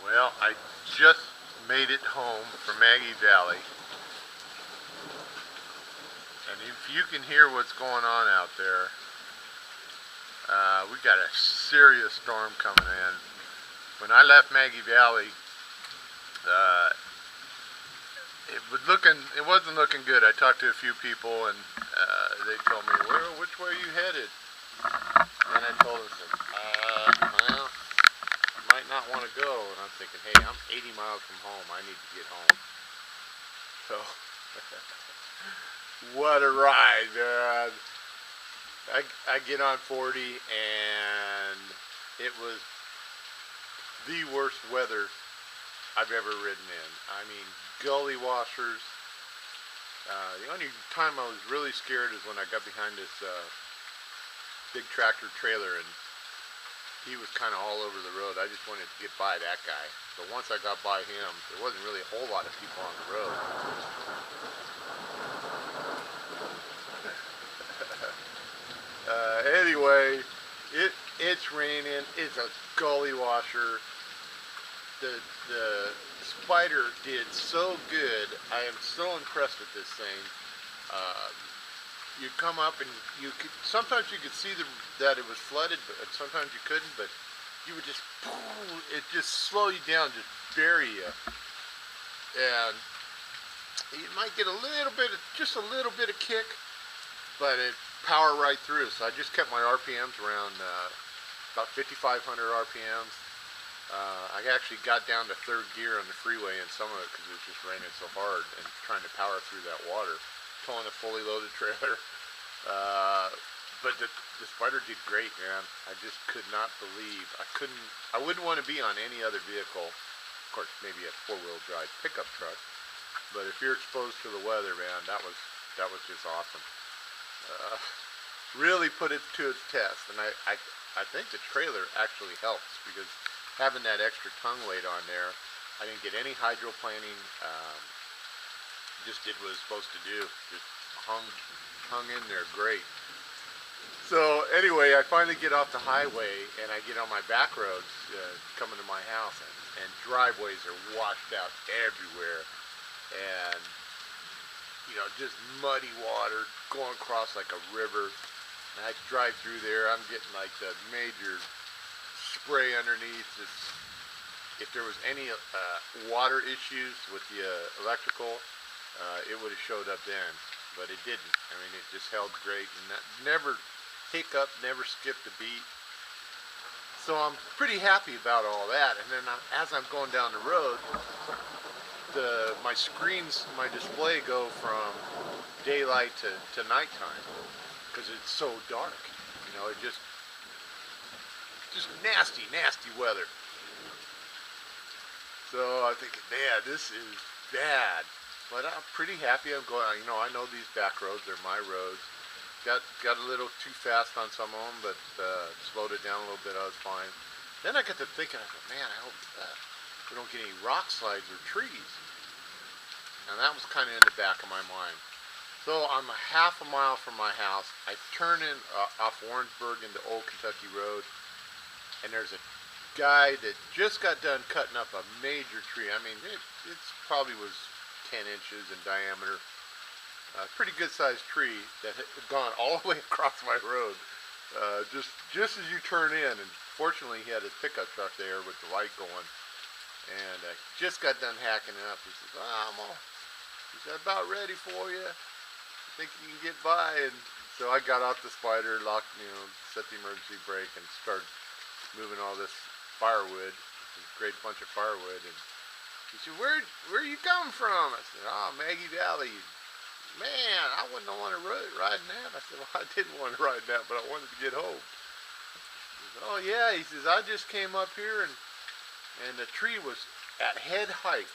Well, I just made it home from Maggie Valley, and if you can hear what's going on out there, we got a serious storm coming in. When I left Maggie Valley, uh, it wasn't looking good. I talked to a few people, and they told me, "Well, which way are you headed?" And I told them, "Well, I might not want to go." And I'm thinking, "Hey, I'm 80 miles from home. I need to get home." So, what a ride, man! I get on 40, and it was the worst weather I've ever ridden in. I mean, gully washers. The only time I was really scared is when I got behind this big tractor trailer, and he was kind of all over the road. I just wanted to get by that guy. But once I got by him, there wasn't really a whole lot of people on the road. Anyway, it's raining. It's a gully washer. The Spider did so good. I am so impressed with this thing. Uh, you come up and sometimes you could see that it was flooded, but sometimes you couldn't. But you would just it just slow you down, just bury you, and you might get just a little bit of kick, but it power right through. So I just kept my RPMs around about 5,500 RPMs. I actually got down to third gear on the freeway in some of it because it was just raining so hard and trying to power through that water, towing a fully loaded trailer. But the Spider did great, man. I just could not believe. I wouldn't want to be on any other vehicle. Of course, maybe a four-wheel drive pickup truck. But if you're exposed to the weather, man, that was just awesome. Uh, really put it to its test, and I think the trailer actually helps because having that extra tongue weight on there, I didn't get any hydroplaning. Just did what it was supposed to do. Just hung in there great. So anyway, I finally get off the highway and I get on my back roads coming to my house, and driveways are washed out everywhere, and just muddy water going across like a river. And I drive through there. I'm getting like the major spray underneath. If there was any water issues with the electrical, it would have showed up then, but it didn't. I mean, it just held great, and that never hiccuped, never skipped a beat. So I'm pretty happy about all that. And then as I'm going down the road, my display go from daylight to nighttime because it's so dark. It just nasty weather. So I'm thinking, man, this is bad. But I'm pretty happy. I'm going. I know these back roads. They're my roads. Got a little too fast on some of them, but slowed it down a little bit. I was fine. Then I got to thinking, I thought, man, I hope we don't get any rock slides or trees. And that was kind of in the back of my mind. So I'm a half a mile from my house. I turn in off Warrensburg into Old Kentucky Road, and there's a guy that just got done cutting up a major tree. I mean, it's probably was 10 inches in diameter. A pretty good sized tree that had gone all the way across my road. Just as you turn in, and fortunately he had his pickup truck there with the light going, and just got done hacking it up. He says, he's about ready for you. I think you can get by. And so I got off the Spider, set the emergency brake, and started moving all this firewood, this great bunch of firewood. And he said, where are you coming from? I said, Maggie Valley. Man, I wouldn't want to ride in that. I said, well, I didn't want to ride in that, but I wanted to get home. He said, oh yeah, he says, I just came up here, and the tree was at head height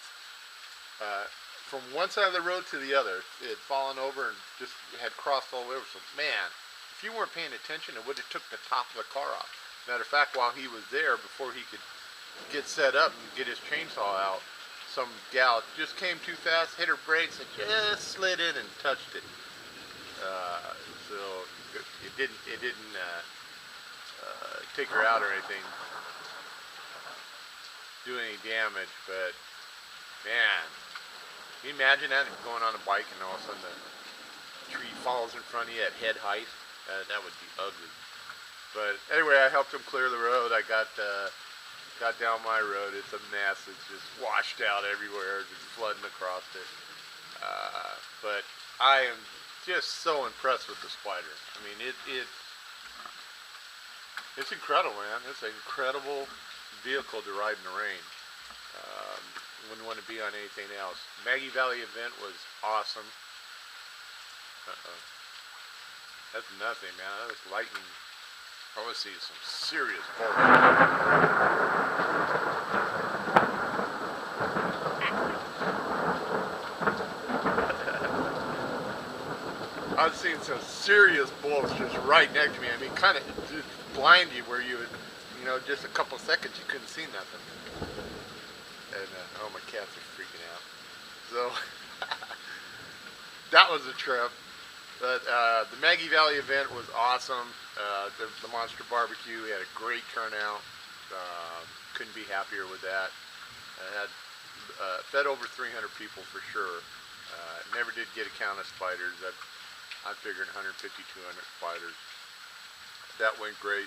from one side of the road to the other. It had fallen over and just had crossed all over. So man, if you weren't paying attention, it would have took the top of the car off. Matter of fact, while he was there, before he could get set up and get his chainsaw out, some gal just came too fast, hit her brakes, and just slid in and touched it. So it didn't take her out or anything. do any damage, but man, can you imagine that going on a bike and all of a sudden the tree falls in front of you at head height? That would be ugly. But anyway, I helped him clear the road. I got down my road. It's a mess. It's just washed out everywhere, just flooding across it. But I am just so impressed with the Spyder. I mean, it's incredible, man. It's an incredible vehicle to ride in the rain. Wouldn't want to be on anything else. Maggie Valley event was awesome. That's nothing, man. That was lightning. I want to see some serious bolts. I was seeing some serious bolts just right next to me. I mean, kind of just blind you where you would, just a couple seconds you couldn't see nothing. And oh, my cats are freaking out. So that was a trip. But the Maggie Valley event was awesome. The Monster Barbecue, we had a great turnout. Couldn't be happier with that. I had fed over 300 people for sure. Never did get a count of spiders. I figured 150, 200 spiders. That went great.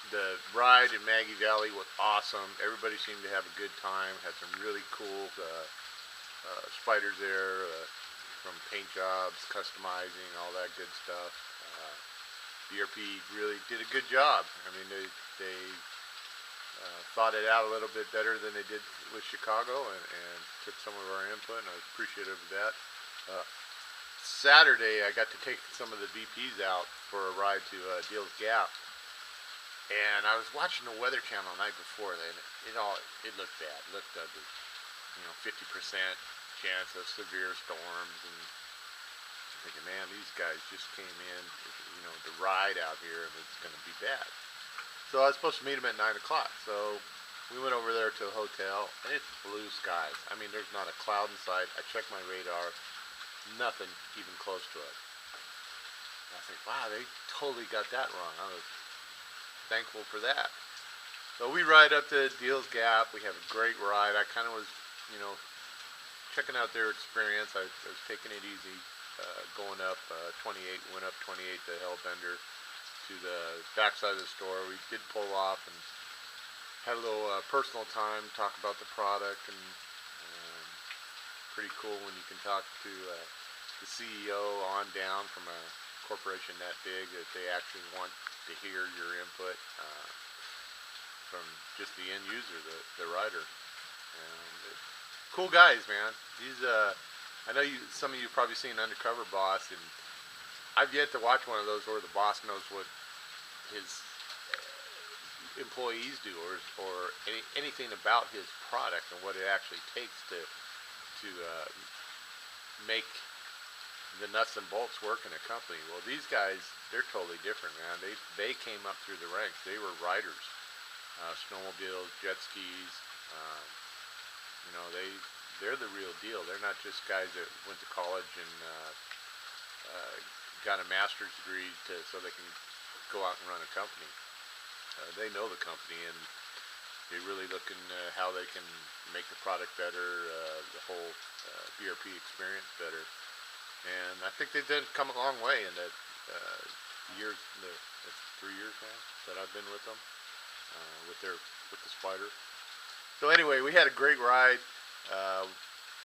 The ride in Maggie Valley was awesome. Everybody seemed to have a good time. Had some really cool spiders there. From paint jobs, customizing, all that good stuff. BRP really did a good job. I mean, they thought it out a little bit better than they did with Chicago, and took some of our input, and I was appreciative of that. Saturday, I got to take some of the VPs out for a ride to Deals Gap, and I was watching the Weather Channel the night before. It looked bad, it looked ugly. 50% chance of severe storms, and I'm thinking, man, these guys just came in, to ride out here, and it's going to be bad. So I was supposed to meet them at 9 o'clock. So we went over there to the hotel, and it's blue skies. I mean, there's not a cloud in sight. I checked my radar, nothing even close to it. And I think, wow, they totally got that wrong. I was thankful for that. So we ride up to Deals Gap. We have a great ride. I kind of was, checking out their experience. I was taking it easy, going up 28, went up 28 to Hellbender to the backside of the store. We did pull off and had a little personal time, talk about the product, and pretty cool when you can talk to the CEO on down from a corporation that big that they actually want to hear your input from just the end user, the rider. And cool guys, man. These, I know some of you probably seen Undercover Boss, and I've yet to watch one of those where the boss knows what his employees do, or anything about his product and what it actually takes to make the nuts and bolts work in a company. Well, these guys, they're totally different, man. They came up through the ranks. They were riders, snowmobiles, jet skis. They're the real deal. They're not just guys that went to college and got a master's degree so they can go out and run a company. They know the company, and they're really looking how they can make the product better, the whole BRP experience better. And I think they've come a long way in that years. That's 3 years now that I've been with them, with the Spyder. So anyway, we had a great ride.